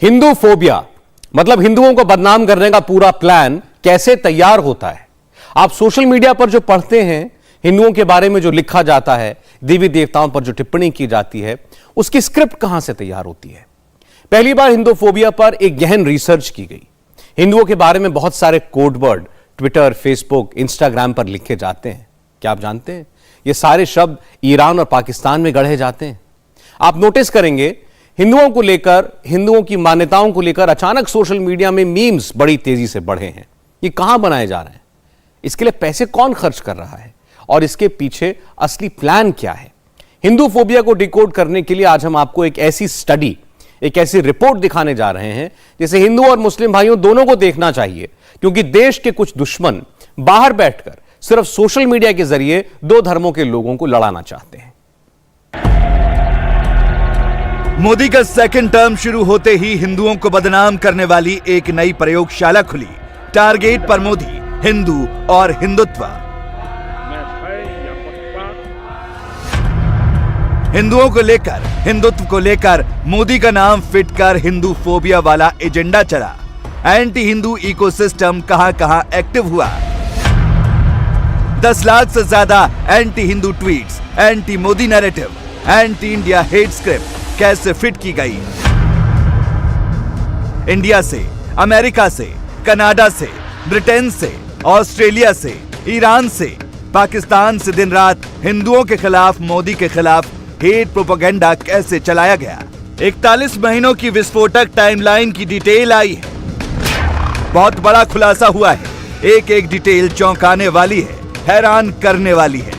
Hindu phobia मतलब हिंदुओं को बदनाम करने का पूरा प्लान कैसे तैयार होता है। आप सोशल मीडिया पर जो पढ़ते हैं, हिंदुओं के बारे में जो लिखा जाता है, देवी देवताओं पर जो टिप्पणी की जाती है, उसकी स्क्रिप्ट कहां से तैयार होती है। पहली बार हिंदू फोबिया पर एक गहन रिसर्च की गई। हिंदुओं के बारे में बहुत सारे code word Twitter, Facebook, Instagram पर लिखे जाते हैं। क्या आप जानते हैं ये सारे शब्द ईरान और पाकिस्तान में गढ़े जाते हैं। आप नोटिस करेंगे हिंदुओं को लेकर, हिंदुओं की मान्यताओं को लेकर अचानक सोशल मीडिया में मीम्स बड़ी तेजी से बढ़े हैं। ये कहां बनाए जा रहे हैं, इसके लिए पैसे कौन खर्च कर रहा है और इसके पीछे असली प्लान क्या है। हिंदू फोबिया को डिकोड करने के लिए आज हम आपको एक ऐसी स्टडी, एक ऐसी रिपोर्ट दिखाने जा रहे हैं जिसे हिंदू और मुस्लिम भाइयों दोनों को देखना चाहिए, क्योंकि देश के कुछ दुश्मन बाहर बैठकर सिर्फ सोशल मीडिया के जरिए दो धर्मों के लोगों को लड़ाना चाहते हैं। मोदी का सेकंड टर्म शुरू होते ही हिंदुओं को बदनाम करने वाली एक नई प्रयोगशाला खुली। टारगेट पर मोदी, हिंदू और हिंदुत्व। हिंदुओं को लेकर, हिंदुत्व को लेकर मोदी का नाम फिट कर हिंदू फोबिया वाला एजेंडा चला। एंटी हिंदू इकोसिस्टम कहां-कहां एक्टिव हुआ। 10 लाख से ज्यादा anti Hindu tweets, anti Modi narrative, anti India hate script कैसे फिट की गई। इंडिया से, अमेरिका से, कनाडा से, ब्रिटेन से, ऑस्ट्रेलिया से, ईरान से, पाकिस्तान से दिन रात हिंदुओं के खिलाफ, मोदी के खिलाफ हेट प्रोपेगेंडा कैसे चलाया गया। 41 महीनों की विस्फोटक टाइमलाइन की डिटेल आई है। बहुत बड़ा खुलासा हुआ है। एक एक डिटेल चौंकाने वाली है, हैरान करने वाली है।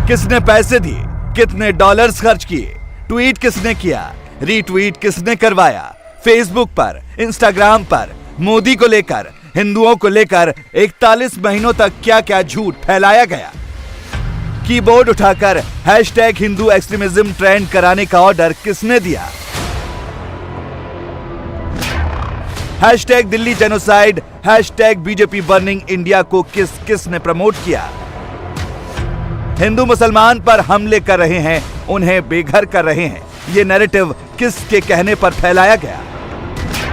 किसने पैसे दिए, कितने डॉलर्स खर्च किए, ट्वीट किसने किया, रीट्वीट किसने करवाया, फेसबुक पर, इंस्टाग्राम पर मोदी को लेकर, हिंदुओं को लेकर 41 महीनों तक क्या क्या झूठ फैलाया गया। कीबोर्ड उठाकर हैशटैग हिंदू एक्सट्रीमिज्म ट्रेंड कराने का ऑर्डर किसने दिया। Hashtag Delhi genocide, hashtag BJP burning India को किसने प्रमोट किया। हिंदू मुसलमान पर हमले कर रहे हैं, उन्हें बेघर कर रहे हैं, ये नैरेटिव किसके कहने पर फैलाया गया।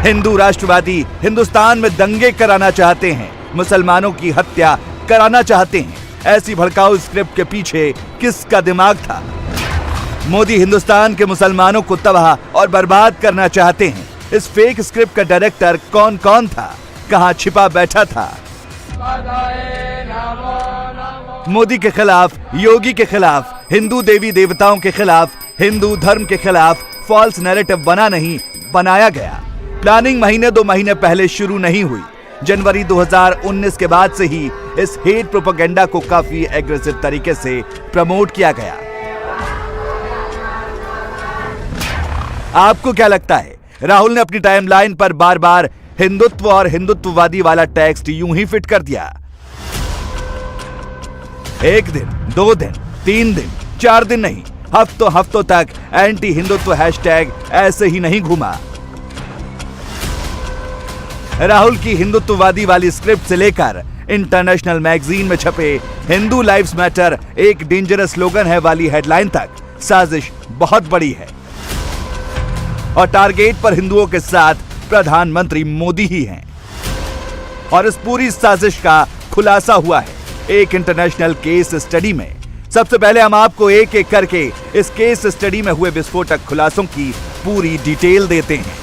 हिंदू राष्ट्रवादी हिंदुस्तान में दंगे कराना चाहते हैं, मुसलमानों की हत्या कराना चाहते हैं। ऐसी भड़काऊ स्क्रिप्ट के पीछे किसका दिमाग था। मोदी हिंदुस्तान के मुसलमानों को तबाह और बर्बाद करना चाहते हैं। इस फेक स्क्रिप्ट का डायरेक्टर कौन कौन था, कहां छिपा बैठा था। मोदी के खिलाफ, योगी के खिलाफ, हिंदू देवी देवताओं के खिलाफ, हिंदू धर्म के खिलाफ फॉल्स नैरेटिव बना नहीं, बनाया गया। प्लानिंग महीने 2 महीने पहले शुरू नहीं हुई। जनवरी 2019 के बाद से ही इस हेट प्रोपेगेंडा को काफी एग्रेसिव तरीके से प्रमोट किया गया। आपको क्या लगता है, राहुल ने अपनी टाइमलाइन पर बार बार हिंदुत्व और हिंदुत्ववादी वाला टेक्स्ट यूं ही फिट कर दिया। 1 दिन, 2 दिन, 3 दिन, 4 दिन नहीं, हफ्तों तक एंटी हिंदुत्व हैशटैग ऐसे ही नहीं घूमा। राहुल की हिंदुत्ववादी वाली स्क्रिप्ट से लेकर इंटरनेशनल मैगजीन में छपे हिंदू लाइव्स मैटर एक डेंजरस स्लोगन है वाली हेडलाइन तक साजिश बहुत बड़ी है। और टारगेट पर हिंदुओं के साथ प्रधानमंत्री मोदी ही हैं। और इस पूरी साजिश का खुलासा हुआ है एक इंटरनेशनल केस स्टडी में। सबसे पहले हम आपको एक एक करके इस केस स्टडी में हुए विस्फोटक खुलासों की पूरी डिटेल देते हैं।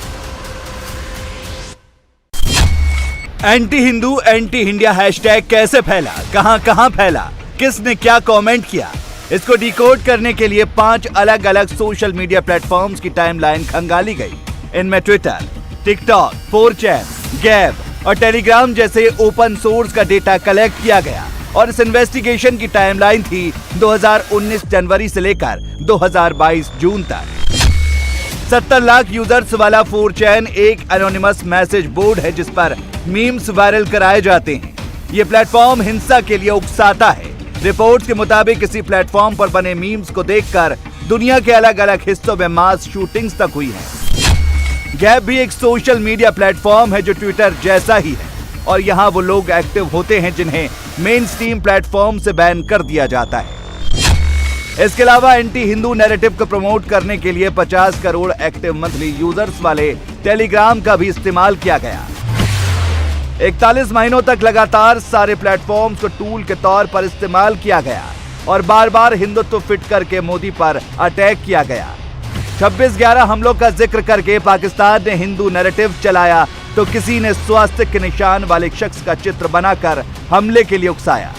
Anti Hindu, anti India hashtag कैसे फैला, कहां फैला, किसने क्या कमेंट किया, इसको डिकोड करने के लिए 5 अलग अलग सोशल मीडिया प्लेटफॉर्म्स की टाइमलाइन खंगाली गई। इनमें ट्विटर, टिकटॉक, 4chan, गैब और टेलीग्राम जैसे ओपन सोर्स का डेटा कलेक्ट किया गया। और इस इन्वेस्टिगेशन की टाइमलाइन थी 2019 जनवरी से लेकर 2022 जून तक। 70 लाख यूजर्स वाला 4chan एक एनोनिमस मैसेज बोर्ड है जिस पर मीम्स वायरल कराए जाते हैं। ये प्लेटफॉर्म हिंसा के लिए उकसाता है। रिपोर्ट्स के मुताबिक इसी प्लेटफॉर्म पर बने मीम्स को देखकर दुनिया के अलग अलग हिस्सों में मास शूटिंग्स तक हुई हैं। गैप भी एक सोशल मीडिया प्लेटफॉर्म है जो ट्विटर जैसा ही है और यहाँ वो लोग एक्टिव होते हैं जिन्हें मेन स्ट्रीम प्लेटफॉर्म से बैन कर दिया जाता है। इसके अलावा एंटी हिंदू नैरेटिव को प्रमोट करने के लिए 50 करोड़ एक्टिव मंथली यूजर्स वाले टेलीग्राम का भी इस्तेमाल किया गया। 41 महीनों तक लगातार सारे प्लेटफॉर्म्स को टूल के तौर पर इस्तेमाल किया गया और बार बार हिंदुत्व फिट करके मोदी पर अटैक किया गया। 26/11 हमलों का जिक्र करके पाकिस्तान ने हिंदू नैरेटिव चलाया तो किसी ने स्वास्तिक के निशान वाले शख्स का चित्र बनाकर हमले के लिए उकसाया।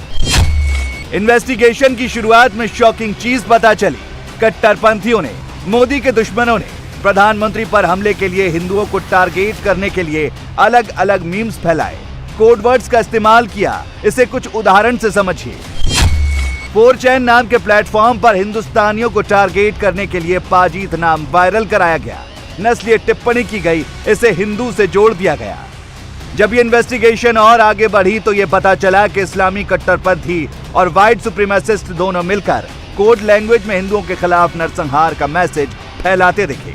इन्वेस्टिगेशन की शुरुआत में शॉकिंग चीज पता चली। कट्टरपंथियों ने, मोदी के दुश्मनों ने प्रधानमंत्री पर हमले के लिए हिंदुओं को टारगेट करने के लिए अलग अलग मीम्स फैलाए, कोड वर्ड्स का इस्तेमाल किया। इसे कुछ उदाहरण से समझिए। 4chan नाम के प्लेटफॉर्म पर हिंदुस्तानियों को टारगेट करने के लिए पाजीत नाम वायरल कराया गया, नस्लीय टिप्पणी की गई, इसे हिंदू से जोड़ दिया गया। जब ये इन्वेस्टिगेशन और आगे बढ़ी तो ये पता चला कि इस्लामी कट्टरपंथी और व्हाइट सुप्रीमेसिस्ट दोनों मिलकर कोड लैंग्वेज में हिंदुओं के खिलाफ नरसंहार का मैसेज फैलाते दिखे।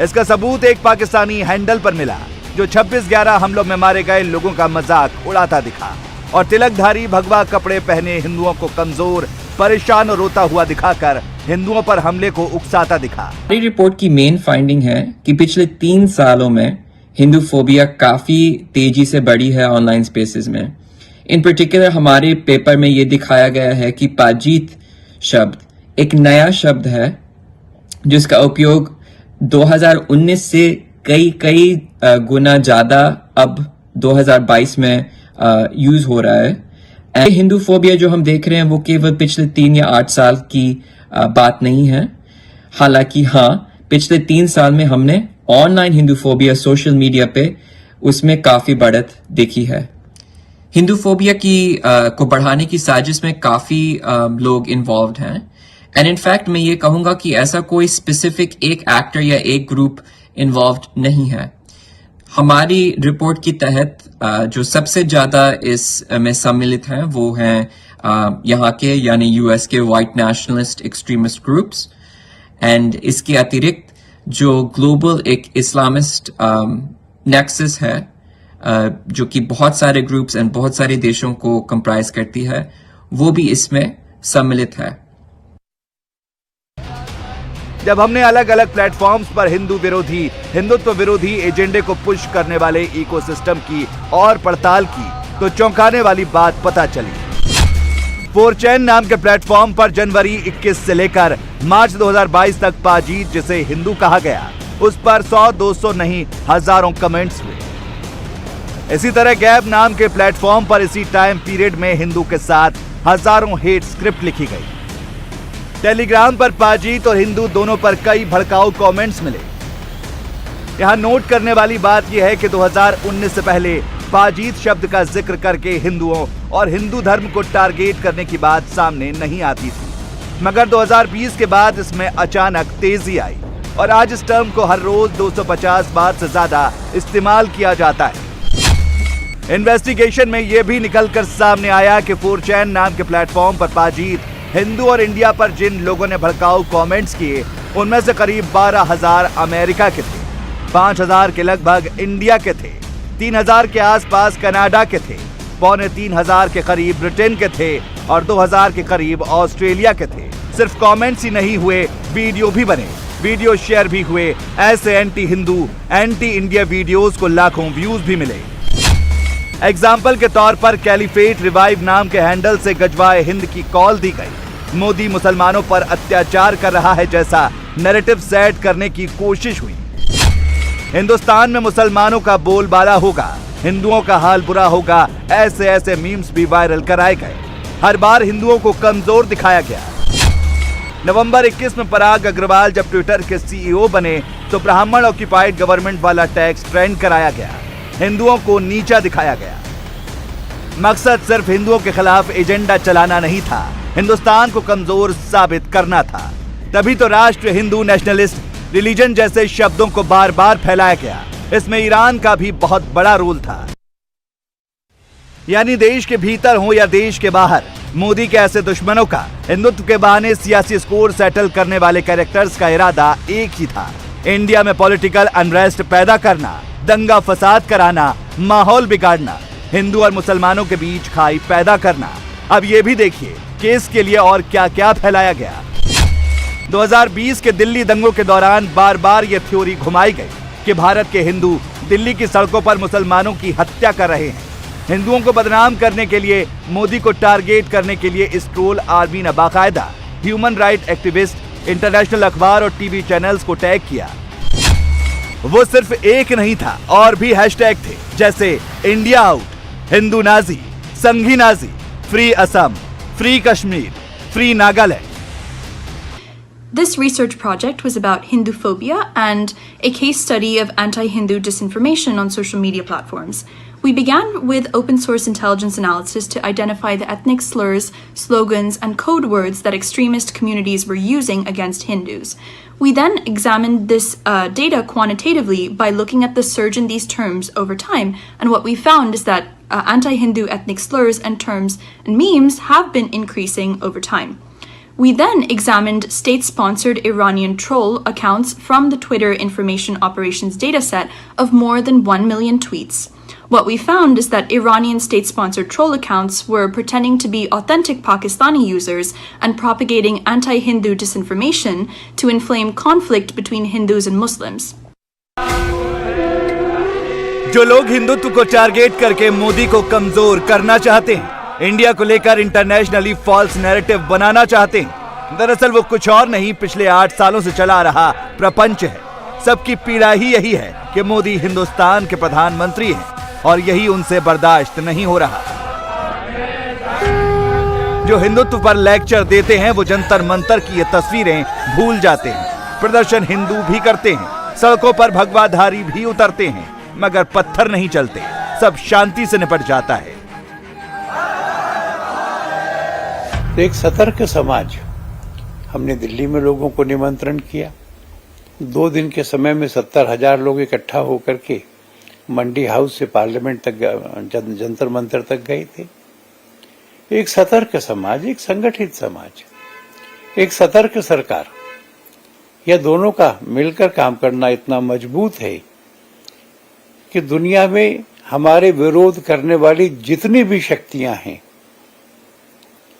इसका सबूत एक पाकिस्तानी हैंडल पर मिला जो 26/11 हमलों में मारे गए लोगों का मजाक उड़ाता दिखा और तिलकधारी भगवा कपड़े पहने हिंदुओं को कमजोर, परेशान और रोता हुआ दिखाकर हिंदुओं पर हमले को उकसाता दिखा। हमारी रिपोर्ट की मेन फाइंडिंग है कि पिछले 3 सालों में हिंदू फोबिया काफी तेजी से बढ़ी है ऑनलाइन स्पेसेस में। इन पर्टिकुलर हमारे पेपर में ये दिखाया गया है कि पाजीत शब्द एक नया शब्द है जिसका उपयोग 2019 से कई गुना ज्यादा अब 2022 में यूज हो रहा है। हिंदू फोबिया जो हम देख रहे हैं वो केवल पिछले 3 या 8 साल की बात नहीं है। हालांकि हाँ, पिछले 3 साल में हमने online Hindu phobia social media पे उसमें काफी बढ़त देखी है। हिंदू फोबिया को बढ़ाने की साजिश में काफी लोग इन्वॉल्व हैं एंड इनफैक्ट मैं ये कहूंगा कि ऐसा कोई स्पेसिफिक एक एक्टर या एक ग्रुप इन्वॉल्व नहीं है। हमारी रिपोर्ट की तहत जो सबसे ज्यादा इस में सम्मिलित हैं वो हैं यहाँ के यानी यूएस के white nationalist extremist groups and इसके अतिरिक्त जो ग्लोबल एक इस्लामिस्ट नेक्सस है जो कि बहुत सारे ग्रुप्स एंड बहुत सारे देशों को कंप्राइज करती है, वो भी इसमें सम्मिलित है। जब हमने अलग अलग प्लेटफॉर्म्स पर हिंदुत्व विरोधी एजेंडे को पुश करने वाले इकोसिस्टम की और पड़ताल की तो चौंकाने वाली बात पता चली। 4chan नाम के प्लेटफॉर्म पर जनवरी 21 से लेकर मार्च 2022 तक पाजीत, जिसे हिंदू कहा गया, उस पर 100-200 नहीं हजारों कमेंट्स हुए। इसी तरह गैप नाम के प्लेटफॉर्म पर इसी टाइम पीरियड में हिंदू के साथ हजारों हेट स्क्रिप्ट लिखी गई। टेलीग्राम पर पाजीत और हिंदू दोनों पर कई भड़काऊ कमेंट्स मिले। यहां नोट करने वाली बात यह है कि 2019 से पहले पाजीत शब्द का जिक्र करके हिंदुओं और हिंदू धर्म को टारगेट करने की बात सामने नहीं आती थी, मगर 2020 के बाद इसमें अचानक तेजी आई और आज इस टर्म को हर रोज 250 बार से ज्यादा इस्तेमाल किया जाता है। इन्वेस्टिगेशन में यह भी निकलकर सामने आया कि 4chan नाम के प्लेटफॉर्म पर पाजीत, हिंदू और इंडिया पर जिन लोगों ने भड़काऊ कमेंट्स किए उनमें से करीब 12,000 अमेरिका के थे, 5,000 के लगभग इंडिया के थे, 3,000 के आसपास कनाडा के थे, 2,500 के करीब ब्रिटेन के थे और 2,000 के करीब ऑस्ट्रेलिया के थे। सिर्फ कमेंट्स ही नहीं हुए, वीडियो भी बने, वीडियो शेयर भी हुए। ऐसे anti Hindu, anti India videos को लाखों व्यूज भी मिले। एग्जाम्पल के तौर पर कैलिफेट रिवाइव नाम के हैंडल से गजवाए हिंद की कॉल दी गई। मोदी मुसलमानों पर अत्याचार कर रहा है जैसा नैरेटिव सेट करने की कोशिश हुई। हिंदुस्तान में मुसलमानों का बोलबाला होगा, हिंदुओं का हाल बुरा होगा, ऐसे मीम्स भी वायरल कराए गए। हर बार हिंदुओं को कमजोर दिखाया गया। नवंबर 21 में पराग अग्रवाल जब ट्विटर के सीईओ बने तो ब्राह्मण ऑक्यूपाइड गवर्नमेंट वाला टैक्स ट्रेंड कराया गया, हिंदुओं को नीचा दिखाया गया। मकसद सिर्फ हिंदुओं के खिलाफ एजेंडा चलाना नहीं था, हिंदुस्तान को कमजोर साबित करना था। तभी तो राष्ट्र, हिंदू, नेशनलिस्ट, रिलीजन जैसे शब्दों को बार बार फैलाया गया। इसमें ईरान का भी बहुत बड़ा रोल था। यानी देश के भीतर हो या देश के बाहर, मोदी के ऐसे दुश्मनों का हिंदुत्व के बहाने सियासी स्कोर सेटल करने वाले कैरेक्टर्स का इरादा एक ही था, इंडिया में पॉलिटिकल अनरेस्ट पैदा करना, दंगा फसाद कराना, माहौल बिगाड़ना, हिंदू और मुसलमानों के बीच खाई पैदा करना। अब ये भी देखिए किसके लिए और क्या क्या फैलाया गया। 2020 के दिल्ली दंगों के दौरान बार बार ये थ्योरी घुमाई गई कि भारत के हिंदू दिल्ली की सड़कों पर मुसलमानों की हत्या कर रहे हैं। हिंदुओं को बदनाम करने के लिए, मोदी को टारगेट करने के लिए इस ट्रोल आर्मी ने बाकायदा ह्यूमन राइट एक्टिविस्ट, इंटरनेशनल अखबार और टीवी चैनल्स को टैग किया। वो सिर्फ एक नहीं था, और भी हैशटैग थे, जैसे India out, Hindu Nazi, Sanghi Nazi, free Assam, free Kashmir, free Nagaland. This research project was about Hinduphobia and a case study of anti-Hindu disinformation on social media platforms. We began with open source intelligence analysis to identify the ethnic slurs, slogans, and code words that extremist communities were using against Hindus. We then examined this data quantitatively by looking at the surge in these terms over time, and what we found is that anti-Hindu ethnic slurs and terms and memes have been increasing over time. We then examined state-sponsored Iranian troll accounts from the Twitter Information Operations dataset of more than 1 million tweets. What we found is that Iranian state-sponsored troll accounts were pretending to be authentic Pakistani users and propagating anti-Hindu disinformation to inflame conflict between Hindus and Muslims. जो लोग हिंदुत्व को target करके मोदी को कमजोर करना चाहते हैं, India को लेकर इंटरनेशनली फॉल्स नैरेटिव बनाना चाहते हैं, दरअसल वो कुछ और नहीं, पिछले 8 सालों से चला रहा प्रपंच है। सबकी पीड़ा ही यही है कि मोदी हिंदुस्तान के प्रधानमंत्री हैं और यही उनसे बर्दाश्त नहीं हो रहा। जो हिंदुत्व पर लेक्चर देते हैं वो जंतर मंतर की ये तस्वीरें भूल जाते हैं। प्रदर्शन हिंदू भी करते हैं, सड़कों पर भगवाधारी भी उतरते हैं, मगर पत्थर नहीं चलते, सब शांति से निपट जाता है। एक सतर्क समाज, हमने दिल्ली में लोगों को निमंत्रण किया। 2 दिन के समय में 70,000 लोग इकट्ठा होकर के मंडी हाउस से पार्लियामेंट तक, जंतर मंतर तक गए थे। एक सतर्क समाज, एक संगठित समाज, एक सतर्क सरकार, यह दोनों का मिलकर काम करना इतना मजबूत है कि दुनिया में हमारे विरोध करने वाली जितनी भी शक्तियां हैं,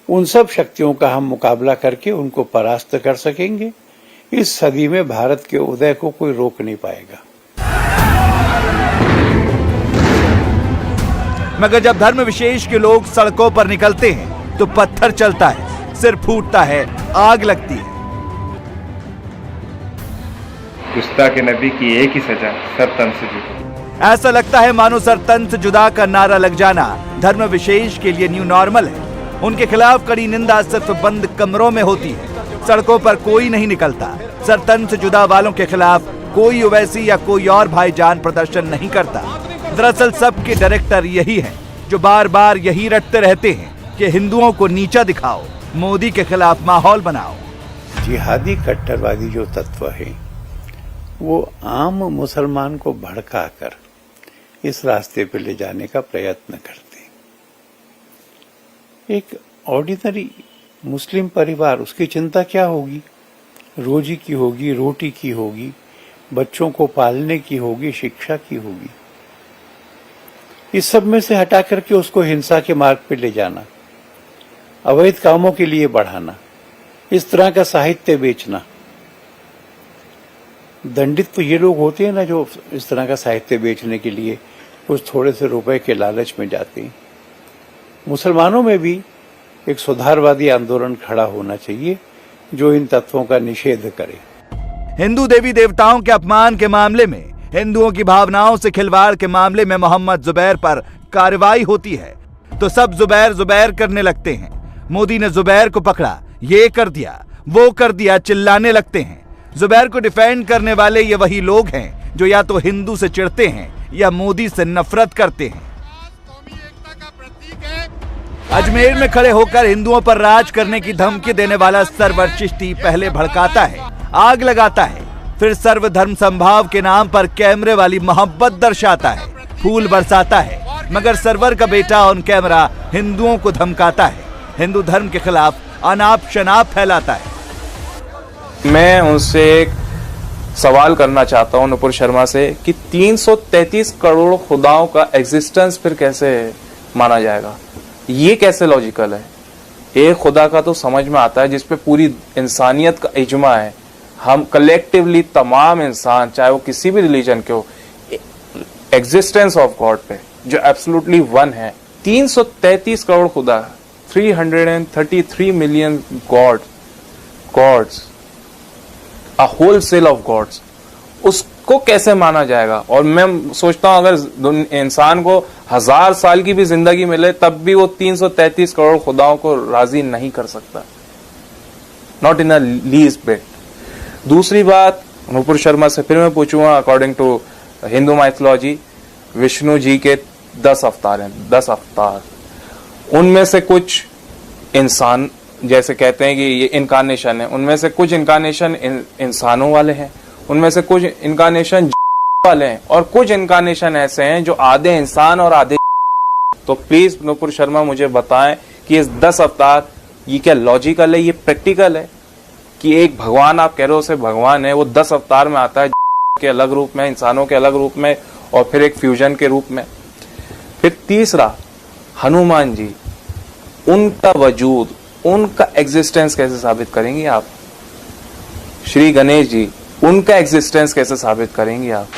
उन सब शक्तियों का हम मुकाबला करके उनको परास्त कर सकेंगे। इस सदी में भारत के उदय को कोई रोक नहीं पाएगा। मगर जब धर्म विशेष के लोग सड़कों पर निकलते हैं तो पत्थर चलता है, सिर फूटता है, आग लगती है। गुस्ताख नबी की एक ही सजा, सर तन से जुदा। ऐसा लगता है मानो सर तन से जुदा का नारा लग जाना धर्म विशेष के लिए न्यू नॉर्मल है। उनके खिलाफ कड़ी निंदा सिर्फ बंद कमरों में होती है, सड़कों पर कोई नहीं निकलता। सर तन से जुदा वालों के खिलाफ कोई ओवैसी या कोई और भाईजान प्रदर्शन नहीं करता। दरअसल सबके डायरेक्टर यही हैं, जो बार बार यही रटते रहते हैं कि हिंदुओं को नीचा दिखाओ, मोदी के खिलाफ माहौल बनाओ। जिहादी कट्टरवादी जो तत्व है वो आम मुसलमान को भड़काकर इस रास्ते पे ले जाने का प्रयत्न करते। एक ऑर्डिनरी मुस्लिम परिवार, उसकी चिंता क्या होगी? रोजी की होगी, रोटी की होगी, बच्चों को पालने की होगी, शिक्षा की होगी। इस सब में से हटा करके उसको हिंसा के मार्ग पे ले जाना, अवैध कामों के लिए बढ़ाना, इस तरह का साहित्य बेचना। दंडित तो ये लोग होते हैं ना जो इस तरह का साहित्य बेचने के लिए कुछ थोड़े से रुपए के लालच में जाते हैं। मुसलमानों में भी एक सुधारवादी आंदोलन खड़ा होना चाहिए जो इन तत्वों का निषेध करे। हिंदू देवी देवताओं के अपमान के मामले में, हिंदुओं की भावनाओं से खिलवाड़ के मामले में मोहम्मद जुबैर पर कार्रवाई होती है तो सब जुबैर जुबैर करने लगते हैं। मोदी ने जुबैर को पकड़ा, ये कर दिया, वो कर दिया, चिल्लाने लगते हैं। जुबैर को डिफेंड करने वाले ये वही लोग हैं जो या तो हिंदू से चिढ़ते हैं या मोदी से नफरत करते हैं। अजमेर में खड़े होकर हिंदुओं पर राज करने की धमकी देने वाला सरवर चिश्ती पहले भड़काता है, आग लगाता है, फिर सर्वधर्म संभाव के नाम पर कैमरे वाली मोहब्बत दर्शाता है, फूल बरसाता है, मगर सरवर का बेटा ऑन कैमरा हिंदुओं को धमकाता है, हिंदू धर्म के खिलाफ अनाप शनाप फैलाता है। मैं उनसे एक सवाल करना चाहता हूं नुपुर शर्मा से कि 333 करोड़ खुदाओं का एग्जिस्टेंस फिर कैसे माना जाएगा? ये कैसे लॉजिकल है? एक खुदा का तो समझ में आता है जिसपे पूरी इंसानियत का इजमा है, हम कलेक्टिवली तमाम इंसान चाहे वो किसी भी रिलीजन के हो, एग्जिस्टेंस ऑफ गॉड पे जो एब्सोल्युटली वन है। 333 करोड़ खुदा, 333 million gods, a whole sale of gods, उसको कैसे माना जाएगा? और मैं सोचता हूं अगर इंसान को 1000 साल की भी जिंदगी मिले तब भी वो 333 करोड़ खुदाओं को राजी नहीं कर सकता, not in a least bit. दूसरी बात, नुपुर शर्मा से फिर मैं पूछूंगा, according to Hindu mythology Vishnu ji के 10 अवतार हैं, 10 अवतार, उनमें से कुछ इंसान जैसे कहते हैं कि ये इनकारनेशन है, उनमें से कुछ इनकारनेशन इंसानों वाले हैं, उनमें से कुछ इनकारनेशन वाले हैं, और कुछ इनकारनेशन ऐसे हैं जो आधे इंसान और आधे। तो प्लीज नुपुर शर्मा मुझे बताएं कि इस 10 अवतार ये क्या लॉजिकल है, ये प्रैक्टिकल है कि एक भगवान आप कह रहे हो उसे भगवान है, वो 10 अवतार में आता है के अलग रूप में, इंसानों के अलग रूप में, और फिर एक फ्यूजन के रूप में। फिर तीसरा, हनुमान जी, उनका वजूद, उनका एग्जिस्टेंस कैसे साबित करेंगे आप? श्री गणेश जी, उनका एग्जिस्टेंस कैसे साबित करेंगे आप?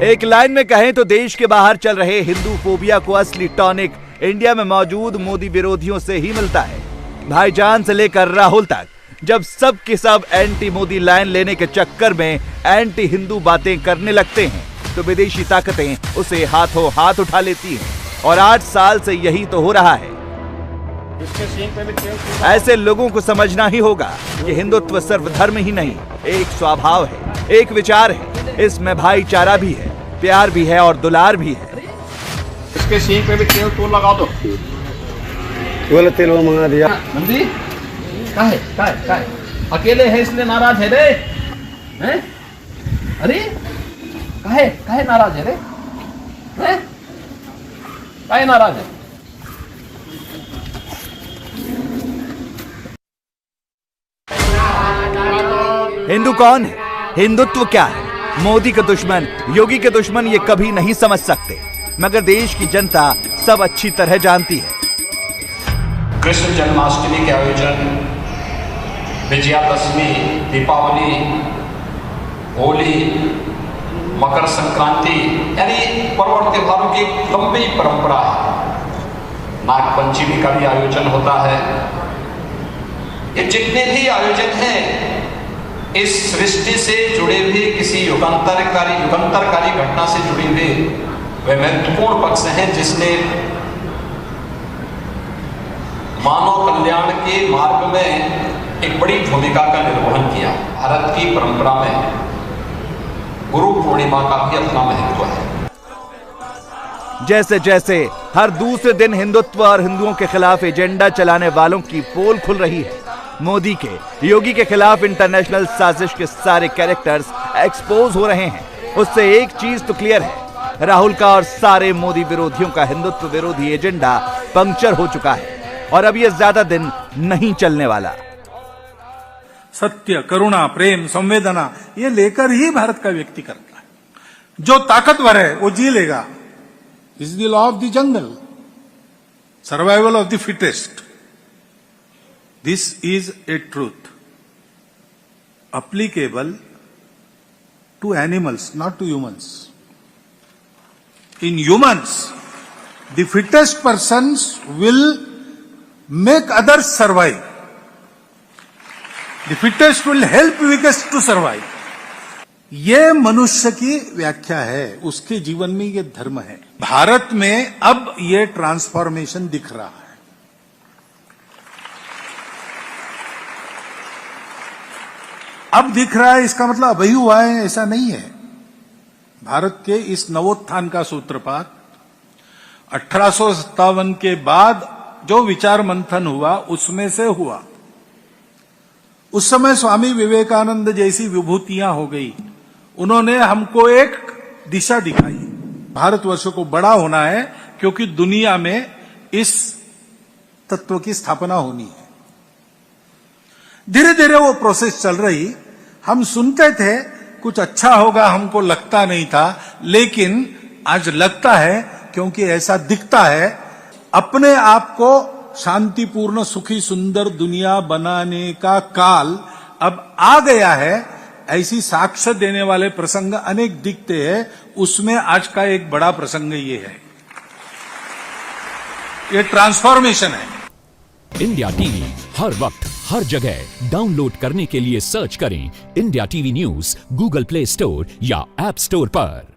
एक लाइन में कहें तो देश के बाहर चल रहे हिंदू फोबिया को असली टॉनिक इंडिया में मौजूद मोदी विरोधियों से ही मिलता है। भाईजान से लेकर राहुल तक जब सब के सब एंटी मोदी लाइन लेने के चक्कर में एंटी हिंदू बातें करने लगते हैं तो विदेशी ताकतें उसे हाथों हाथ उठा लेती हैं, और 8 साल से यही तो हो रहा है। ऐसे लोगों को समझना ही होगा कि हिंदुत्व सिर्फ धर्म ही नहीं, एक स्वभाव है, एक विचार है, इसमें भाईचारा भी है, प्यार भी है और दुलार भी है। इसके सींग पे भी तेल तो लगा दो। तेल वो मंगा दिया। नंदी काहे अकेले है इसलिए नाराज है रे? हैं? अरे काहे नाराज है रे? हैं? काहे नाराज है? हिंदू कौन है? हिंदुत्व क्या है? मोदी के दुश्मन, योगी के दुश्मन ये कभी नहीं समझ सकते, मगर देश की जनता सब अच्छी तरह जानती है। कृष्ण जन्माष्टमी के आयोजन, विजयादशमी, दीपावली, होली, मकर संक्रांति यानी पर्व त्योहारों की लंबी परंपरा है। नागपंचमी का भी आयोजन होता है। ये जितने भी आयोजन हैं इस सृष्टि से जुड़े हुए किसी युगांतरकारी घटना से जुड़े हुए वे महत्वपूर्ण पक्ष हैं जिसने मानव कल्याण के मार्ग में एक बड़ी भूमिका का निर्वहन किया। भारत की परंपरा में गुरु पूर्णिमा का भी अपना महत्व है। जैसे जैसे हर दूसरे दिन हिंदुत्व और हिंदुओं के खिलाफ एजेंडा चलाने वालों की पोल खुल रही है, मोदी के, योगी के खिलाफ इंटरनेशनल साजिश के सारे कैरेक्टर्स एक्सपोज हो रहे हैं। उससे एक चीज तो क्लियर है, राहुल का और सारे मोदी विरोधियों का हिंदुत्व विरोधी एजेंडा पंक्चर हो चुका है और अब यह ज्यादा दिन नहीं चलने वाला। सत्य, करुणा, प्रेम, संवेदना ये लेकर ही भारत का व्यक्ति करता है। जो ताकतवर है वो जी लेगा। Is the law of the jungle, survival of the fittest. This is a truth applicable to animals, not to humans. In humans, the fittest persons will make others survive. The fittest will help weakest to survive. ये मनुष्य की व्याख्या है, उसके जीवन में ये धर्म है। भारत में अब ये ट्रांसफॉर्मेशन दिख रहा है। अब दिख रहा है, इसका मतलब अभी हुआ है ऐसा नहीं है। भारत के इस नवोत्थान का सूत्रपात 1857 के बाद जो विचार मंथन हुआ उसमें से हुआ। उस समय स्वामी विवेकानंद जैसी विभूतियां हो गई, उन्होंने हमको एक दिशा दिखाई। भारतवर्ष को बड़ा होना है क्योंकि दुनिया में इस तत्व की स्थापना होनी है। धीरे धीरे वो प्रोसेस चल रही। हम सुनते थे कुछ अच्छा होगा, हमको लगता नहीं था, लेकिन आज लगता है क्योंकि ऐसा दिखता है। अपने आप को शांतिपूर्ण सुखी सुंदर दुनिया बनाने का काल अब आ गया है, ऐसी साक्ष्य देने वाले प्रसंग अनेक दिखते हैं। उसमें आज का एक बड़ा प्रसंग ये है, ये ट्रांसफॉर्मेशन है। इंडिया टीवी हर वक्त हर जगह डाउनलोड करने के लिए सर्च करें India TV news Google play store या ऐप स्टोर पर।